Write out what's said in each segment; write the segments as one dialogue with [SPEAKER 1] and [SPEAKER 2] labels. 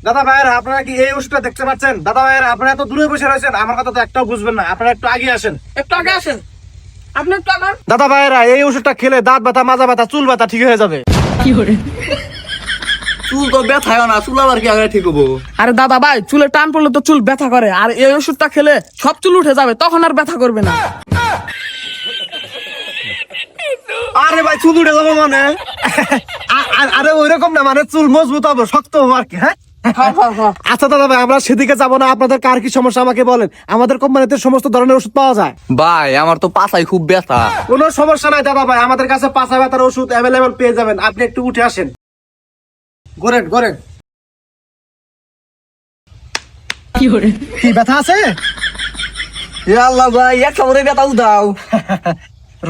[SPEAKER 1] দাদা ভাইয়েরা আপনারা কি এই ওষুধটা দেখতে পাচ্ছেন? দাদা ভাইয়েরা আপনারা এত দূরে বসে রয়েছেন, আমার কথা তো একটাও বুঝবেন না। আপনারা একটু আগে আসেন,
[SPEAKER 2] একটু আগে আসেন। আপনি একটু আগে
[SPEAKER 1] দাদা ভাইয়েরা এই ওষুধটা খেলে দাঁত ব্যথা, মাজা ব্যথা, চুল ব্যথা ঠিক হয়ে যাবে।
[SPEAKER 3] চুল তো ব্যথা হয় না, চুল আবার কি আগে ঠিক হবো?
[SPEAKER 2] আরে দাদা ভাই, চুলে টান পড়লে তো চুল ব্যথা করে, আর এই ওষুধটা খেলে সব চুল উঠে যাবে, তখন আর ব্যথা করবে না।
[SPEAKER 1] আরে ভাই চুল উঠে যাবো মানে? আরে ওইরকম না, মানে চুল মজবুত হবে, শক্ত হবে আর কি। হ্যাঁ আচ্ছা দাদা ভাই, আমরা সেদিকে যাবো না। আপনাদের কার কি সমস্যা আমাকে বলেন, আমাদের কোম্পানিতে সমস্ত ধরনের ওষুধ পাওয়া যায়।
[SPEAKER 3] ভাই আমার তো পাছায় খুব ব্যথা।
[SPEAKER 1] কোনো সমস্যা নাই দাদা ভাই, আমাদের কাছে পাছা ব্যথার ওষুধ অ্যাভেলেবেল পেয়ে যাবেন। আপনি একটু উঠে আসেন, ঘোরেন ঘোরেন। কি ব্যথা আছে?
[SPEAKER 3] এ আল্লাহ ভাই, এক খবরে ব্যথা উদাও।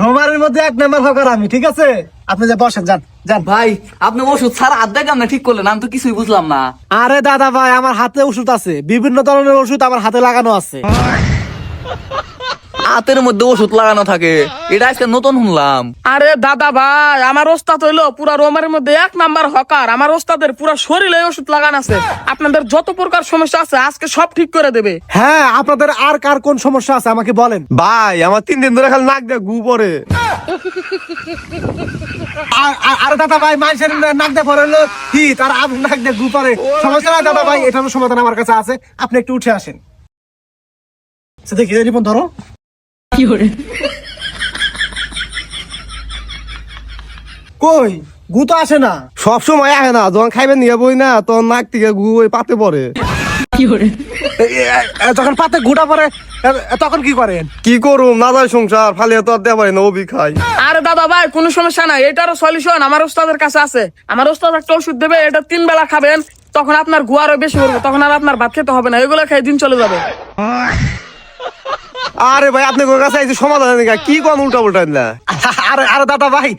[SPEAKER 1] রোমারের মধ্যে এক নাম্বার হকার আমি, ঠিক আছে? আপনি যে বসেন, যান যান।
[SPEAKER 3] ভাই আপনি ওষুধ ছাড়া হাত দেখ আপনি ঠিক করলেন, আমি তো কিছুই বুঝলাম না।
[SPEAKER 1] আরে দাদা ভাই, আমার হাতে ওষুধ আছে, বিভিন্ন ধরনের ওষুধ আমার হাতে লাগানো আছে।
[SPEAKER 3] হাতের মধ্যে ওষুধ লাগানো থাকে, এটা আজকে নতুন শুনলাম।
[SPEAKER 2] আরে দাদা ভাই, আমার ওস্তাদ হইলো পুরা রোমের মধ্যে এক নাম্বার হকার। আমার ওস্তাদের পুরা শরীরে ওষুধ লাগানো আছে, আপনাদের যত প্রকার সমস্যা আছে আজকে সব ঠিক করে দেবে।
[SPEAKER 1] হ্যাঁ, আপনাদের আর কার কোন সমস্যা আছে আমাকে বলেন।
[SPEAKER 4] ভাই আমার 3 দিন ধরে খালি নাক দিয়ে গু পড়ে।
[SPEAKER 1] আরে দাদা ভাই, মানুষের নাক দিয়ে পরে হলো কি, তার নাক দিয়ে গু পরে, সমস্যা নাই দাদা ভাই, এটার সমাধান আমার কাছে আছে। আপনি একটু উঠে আসেন। দেখি রিপন ধরো। কই গু তো আসে না।
[SPEAKER 4] সব সময় আসে না, যখন খাইবেন নিয়ে বই না তখন নাক থেকে গু ওই পাতে পড়ে।
[SPEAKER 1] যখন পাতে গুটা পরে তখন কি করেন?
[SPEAKER 4] কি করুম, না যায় সংসার, ফালিয়ে তো আর দেওয়া পারি না, ওবি খাই।
[SPEAKER 2] আরে দাদা ভাই, কোনো সমস্যা নাই, এটারও সলিউশন আমার ওস্তাদের কাছে আছে। আমার ওস্তাদ একটা ওষুধ দেবে, এটা 3 বেলা খাবেন, তখন আপনার গু আরো বেশি করবে, তখন আর আপনার ভাত খেতে হবে না, এগুলো খেয়ে দিন চলে যাবে।
[SPEAKER 4] আরে ভাই আপনি কোন কাছে আইছি সমাধান নেই, কি কোন উল্টা উল্টা না।
[SPEAKER 1] আরে আরে দাদা ভাই,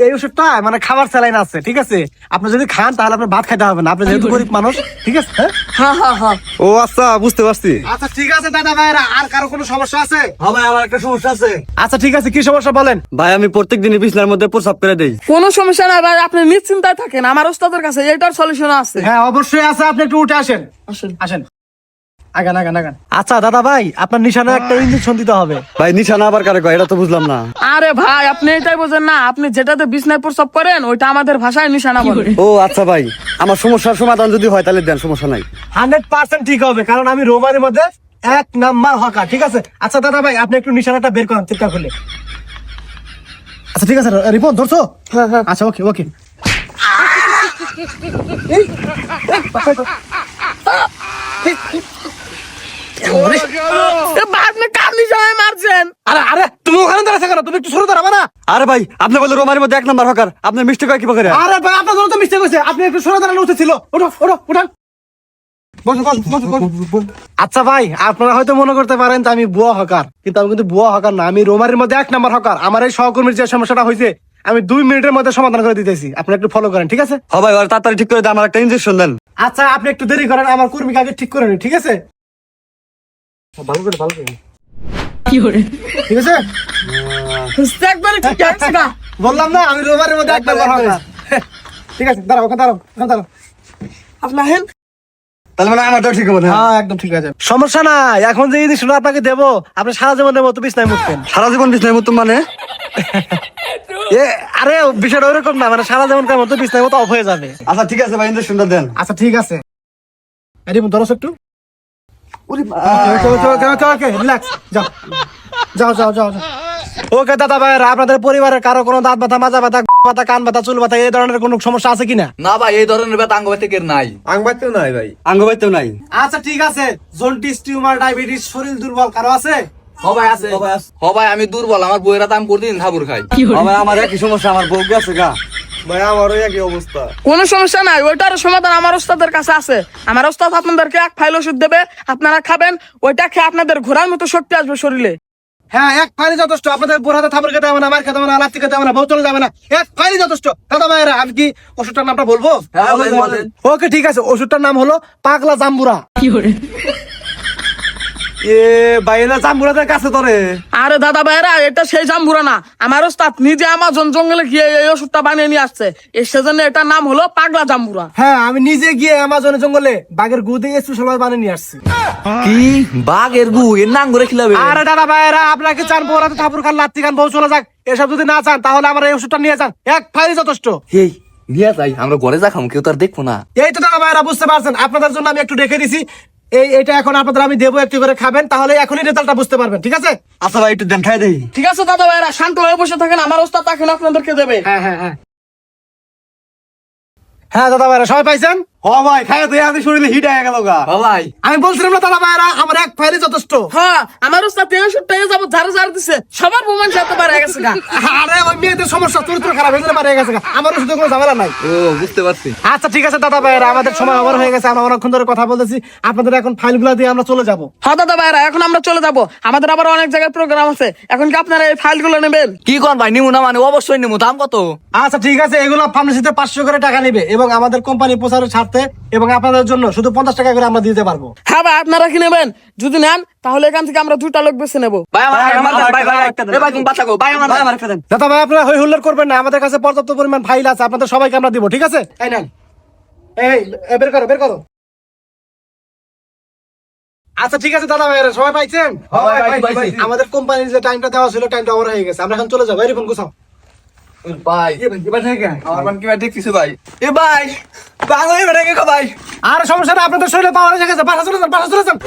[SPEAKER 1] এই ওষুধটা মানে খাবার স্যালাইন আছে, ঠিক আছে? আপনি যদি খান তাহলে আপনার ভাত খাইতে হবে না, আপনি যেহেতু গরিব মানুষ, ঠিক আছে?
[SPEAKER 2] হ্যাঁ হ্যাঁ হ্যাঁ।
[SPEAKER 4] ও আচ্ছা, বুঝতে পারছি।
[SPEAKER 1] আচ্ছা ঠিক আছে দাদা ভাইরা, আর কারো কোনো সমস্যা আছে?
[SPEAKER 4] হ্যাঁ ভাই, আমার একটা সমস্যা আছে।
[SPEAKER 1] আচ্ছা ঠিক আছে, কি সমস্যা বলেন।
[SPEAKER 4] ভাই আমি প্রত্যেক দিনই বিছনার মধ্যে প্রস্রাব করে দেই।
[SPEAKER 2] কোনো সমস্যা নাই ভাই, আপনি নিশ্চিন্তায় থাকেন, আমার ওস্তাদের কাছে এটার সলিউশন আছে।
[SPEAKER 1] হ্যাঁ অবশ্যই আছে, আপনি একটু উঠে আসেন।
[SPEAKER 2] আসেন।
[SPEAKER 1] আসেন, আগান আগান আগান। আচ্ছা দাদা ভাই, আপনার নিশানে একটা ইঞ্জেকশন দিতে হবে।
[SPEAKER 4] ভাই নিশানা আবার কারে কয়, এটা তো বুঝলাম না।
[SPEAKER 2] আরে ভাই, আপনি এটাই বোঝেন না, আপনি যেটাতে বিছনায় প্রস্রাব করেন ওইটা আমাদের ভাষায় নিশানা বলে।
[SPEAKER 4] ও আচ্ছা ভাই, আমার সমস্যার সমাধান যদি হয় তাহলে দেন, সমস্যা নাই।
[SPEAKER 1] 100% ঠিক হবে, কারণ আমি রোমারের মধ্যে এক নাম্বার হকার, ঠিক আছে? আচ্ছা দাদা ভাই, আপনি একটু নিশানাটা বের করেন চিৎকার খুলে। আচ্ছা ঠিক আছে, রিপন ধরছো? আচ্ছা ওকে ওকে।
[SPEAKER 2] আপনি কার নিশানায় মারছেন?
[SPEAKER 1] আরে আরে, তুমি ওখানে দাঁড়াচ্ছ কেন? তুমি একটু সরে দাঁড়াবে না?
[SPEAKER 4] আরে ভাই আপনি বলে রোমারির মধ্যে 1 নাম্বার হকার, আপনার মিস্টেক হয় কি করে?
[SPEAKER 1] আরে ভাই, আপনার জন্য তো মিস্টেক হয়েছে, আপনি একটু সরে দাঁড়ানো উচিত ছিল। ওঠো ওঠো উঠান। বসো বসো বসো। আচ্ছা ভাই, আপনারা হয়তো মনে করতে পারেন যে আমি বুয়া হকার, কিন্তু আমি কিন্তু বুয়া হকার না, আমি রোমারির মধ্যে 1 নাম্বার হকার। আমার এই সহকর্মীর যে সমস্যাটা হয়েছে আমি 2 মিনিটের মধ্যে সমাধান করে দিতেছি, আপনি একটু ফলো করেন, ঠিক আছে?
[SPEAKER 4] হ্যাঁ ভাই, আর তাড়াতাড়ি ঠিক করে দেন, আমার একটা ইনজেকশন দেন।
[SPEAKER 1] আচ্ছা আপনি একটু দেরি করেন, আমার কর্মীকে আগে ঠিক করে নিন, ঠিক আছে? ভালো করে ভালো করে, ঠিক আছে?
[SPEAKER 2] একবারে ঠিক আছে না?
[SPEAKER 1] বললাম না আমি রোমারের মধ্যে 1 নাম্বার হকার। ঠিক আছে, দাঁড়াও ওখানে, দাঁড়াও ওখানে দাঁড়াও।
[SPEAKER 2] আপনার হেন
[SPEAKER 4] তাহলে মানে আমারটাও ঠিক হবে না?
[SPEAKER 1] হ্যাঁ একদম ঠিক আছে, সমস্যা নাই। এখন যে ইঞ্জেকশন আপনাকে দেবো, আপনি সারা জীবনের মতো বিছনায় মুতবেন।
[SPEAKER 4] সারা জীবন বিছনায় মতো মানে?
[SPEAKER 1] আরে বিষয়টা ওরকম না, মানে সারা জীবনকার মতো বিছনায় মতো অফ হয়ে যাবে।
[SPEAKER 4] আচ্ছা ঠিক আছে ভাই, ইনজেকশনটা দেন।
[SPEAKER 1] আচ্ছা ঠিক আছে, ধরো একটু। রিল্যাক্স, যাও যাও যাও যাও। ওকে দাদা ভাই, আপনাদের পরিবারের কারো কোনো দাঁত ব্যথা, মাজা ব্যথা, ব্যথা, কান ব্যথা, চুল ব্যথা, এই ধরনের কোনো সমস্যা আছে কিনা?
[SPEAKER 3] না ভাই, এই ধরনের ব্যথা আঙ্গ থেকে নাই।
[SPEAKER 4] আঙ্গবাইতেও নাই ভাই, আঙ্গবাইতেও নাই।
[SPEAKER 1] আচ্ছা ঠিক আছে, জন্ডিস, টিউমার, ডায়াবেটিস, শরীর দুর্বল কারো আছে?
[SPEAKER 3] সবাই আছে। সবাই আমি দুর্বল, আমার বইয়েরা তো আমি প্রতিদিন খাবার খাই।
[SPEAKER 4] ভাই আমার একই সমস্যা, আমার বউ গেছে গা। ভাই আমারও একই অবস্থা।
[SPEAKER 2] কোনো সমস্যা নাই, ওইটার সমাধান আমার ওস্তাদের কাছে আছে। আমার ওস্তাদ আপনাদেরকে 1 ফাইল ওষুধ দেবে, আপনারা খাবেন, ওইটা খেয়ে আপনাদের ঘোরার মতো শক্তি আসবে শরীরে।
[SPEAKER 1] হ্যাঁ 1 ফাইলই যথেষ্ট, আপনাদের বোর হাতে থাপড় খেতে হবে না, মার খেতে হবে না, লাথি খেতে হবে না, বউ চলে যাবে না, 1 ফাইলই যথেষ্ট। দাদা ভাইরা, আমি কি ওষুধটার নামটা বলবো?
[SPEAKER 3] হ্যাঁ বলেন।
[SPEAKER 1] ওকে ঠিক আছে, ওষুধটার নাম হলো পাগলা জাম্বুরা। এ ভাই না জাম্বুরাদের কাছে তোরে।
[SPEAKER 2] আরে দাদা ভাইরা এটা সেই জাম্বুরা না, আমার ওস্তাদ নিজে আমাজন জঙ্গলে গিয়ে এই ওষুধটা বানিয়ে নিয়ে আসছে, এর সেজন্য এটার নাম হলো পাগলা জাম্বুরা।
[SPEAKER 1] হ্যাঁ আমি নিজে গিয়ে অ্যামাজনের জঙ্গলে বাঘের গু দিয়ে স্পেশাল বানিয়ে নিয়ে আসছি।
[SPEAKER 3] কি বাঘের গু এর নাম করে খিলাবে?
[SPEAKER 1] আরে দাদা ভাইরা আপনাকে চান বউরাতে ঠাকুর খান লাত্তি খান বউ চলে যাক, এসব যদি না চান তাহলে আমার এই ওষুধটা নিয়ে যান, এক ফাইলই যথেষ্ট।
[SPEAKER 3] এই নিয়ে যাই, আমরা ঘরে যা খাম, কেউ তো আর দেখবো না।
[SPEAKER 1] এই তো দাদা ভাইরা বুঝতে পারছেন, আপনাদের জন্য আমি একটু রেখে দিছি। এটা এখন আপনাদের আমি দেবো, একটু করে খাবেন, তাহলে এখনই রেজাল্টটা বুঝতে পারবেন, ঠিক আছে?
[SPEAKER 3] আচ্ছা ভাই একটু দেন, খাই দেই।
[SPEAKER 2] ঠিক আছে দাদা ভাইরা শান্ত হয়ে বসে থাকেন, আমার ওস্তাদ এখন আপনাদেরকে দেবে।
[SPEAKER 1] হ্যাঁ হ্যাঁ হ্যাঁ হ্যাঁ দাদা ভাইরা সবাই পাইছেন?
[SPEAKER 4] হ ভাই খাই তুই আমি শরীরে হিট হয়ে গেল গা।
[SPEAKER 3] ও ভাই
[SPEAKER 1] আমি বলছিলাম না দাদা ভাইরা আমার এক ফাইলই যথেষ্ট।
[SPEAKER 2] হ্যাঁ আমার ওস্তাদ এই ওষুধটা যাবো ঝাড়ু ঝাড়ু দিছে, সবার প্রমাণ সাথে পারে গেছে গা।
[SPEAKER 1] আরে ওই মেয়েদের সমস্যা, চরিত্র খারাপ, এজন্য পারে গেছে, আমার ওষুধে কোনো ঝামেলা নাই।
[SPEAKER 3] ও বুঝতে পারছি।
[SPEAKER 1] আচ্ছা ঠিক আছে দাদা ভাইরা, আমাদের সময় ওভার হয়ে গেছে, আমরা অনেকক্ষণ ধরে কথা বলতেছি, আপনাদের এখন ফাইলগুলো দিয়ে আমরা চলে যাব।
[SPEAKER 2] হ্যাঁ দাদা ভাইরা এখন আমরা চলে যাব, আমাদের আবার অনেক জায়গায় প্রোগ্রাম আছে, এখন কি আপনারা এই ফাইলগুলো নেবেন?
[SPEAKER 3] কি কোন ভাই, নিমু না মানে? অবশ্যই নিমু। দাম কত?
[SPEAKER 1] আচ্ছা ঠিক আছে, এগুলো ফার্মেসিতে 500 করে টাকা নেবে এবং আমাদের কোম্পানি প্রচারের স্বার্থে এবং আপনাদের জন্য শুধু 50 টাকা করে আমরা দিতে পারবো।
[SPEAKER 2] হ্যাঁ ভাই আপনারা কি নেবেন? যদি নেন তাহলে এখান থেকে আমরা 2টা লোক বেছে নেবো।
[SPEAKER 3] ভাই আমার ভাই ভাই এ ভাই তুমি বাঁচাও, ভাই আমার একটা দেন।
[SPEAKER 1] দাদা ভাই আপনারা হই হুল্লোড় করবেন না, আমাদের কাছে পর্যাপ্ত পরিমাণ ফাইল আছে, আপনাদের সবাইকে আমরা দিব, ঠিক আছে? এই নেন, এই বের করো বের করো। আচ্ছা ঠিক আছে দাদা ভাইরা সবাই পাইছেন?
[SPEAKER 3] পাইছি।
[SPEAKER 1] আমাদের কোম্পানির যে টাইমটা দেওয়া ছিল টাইমটা ওভার হয়ে গেছে, আমরা এখন চলে যাবো। এই ফোন গুছাও।
[SPEAKER 3] ভাই আমার মান কি ভাই দেখতেছো ভাই? এ ভাই বাংলা এবারে কে ভাই?
[SPEAKER 1] আর সমস্যা না, আপনাদের শরীরে পাওয়ার এসে গেছে, বাসা চলে যান, বাসা চলে যান।